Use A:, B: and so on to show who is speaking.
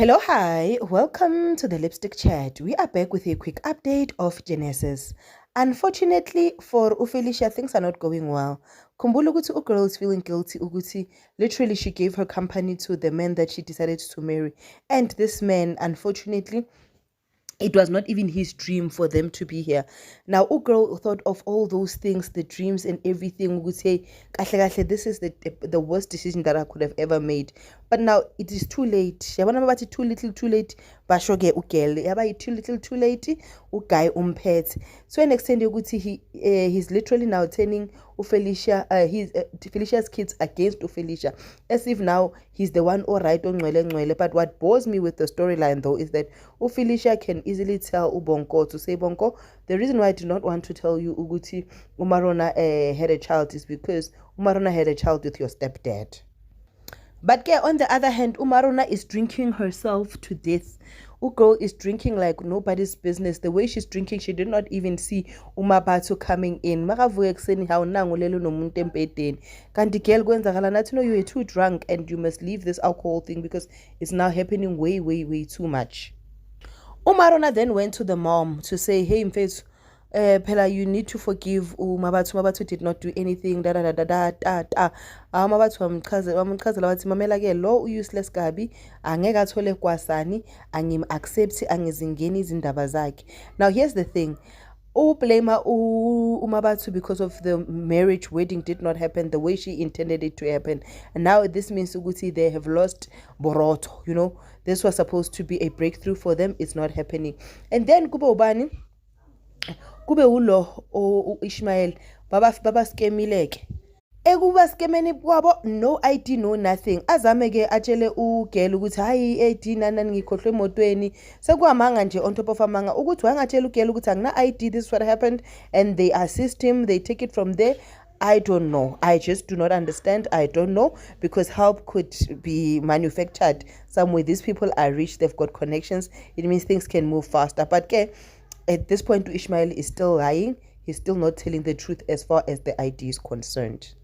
A: Hello, hi, welcome to the Lipstick Chat. We are back with a quick update of Genesis. Unfortunately for Ufelicia, things are not going well. Kumbula ukuthi girl is feeling guilty ukuthi literally she gave her company to the man that she decided to marry. And this man, unfortunately, it was not even his dream for them to be here. Now, girl thought of all those things, the dreams and everything, would say, "Kahle kahle, this is the worst decision that I could have ever made." But now it is too late. Yabona bathi too little, too late. Basho-ke ugirl. Yaba too little, too late. Uguy umphethe. So an extent ukuthi he's literally now turning Felicia's kids against Felicia, as if now he's the one alright on ngwele. But what bores me with the storyline though is that Felicia can easily tell Ubonko to say, Bonko, the reason why I do not want to tell you Uguti Umarona had a child is because Umarona had a child with your stepdad. But on the other hand, Umarona is drinking herself to death. Girl is drinking like nobody's business. The way she's drinking, she did not even see Umabato coming in. Makavuye kuseni how nangulelo nomuntu empedeni. Kanti girl kwenzakala nathi no, you are too drunk and you must leave this alcohol thing because it's now happening way too much. Umarona then went to the mom to say, hey mfethu, Pela, you need to forgive Mabathu did not do anything Mabathu wamchazela wathi mamela ke lo useless Gabi angeke athole kwasani angim-accept angizingeni izindaba zakhe. Now here's the thing, blame Umabathu because of the marriage wedding did not happen the way she intended it to happen, and now this means Uguti they have lost Boroto. This was supposed to be a breakthrough for them. It's not happening. And then kube ubani, kube ulo Ishmael baba skemileke ekuba skemeni kwabo, no ID no nothing. Azame ke atshele ugel ukuthi hayi ID nani ngikhohlwe emotweni, sekuhamanga nje on top of amanga ukuthi wangatshela ugel ukuthi angina ID, this is what happened, and they assist him, they take it from there. I don't know. I just do not understand. I don't know, because help could be manufactured somewhere. These people are rich. They've got connections. It means things can move faster. But at this point, Ishmael is still lying. He's still not telling the truth as far as the ID is concerned.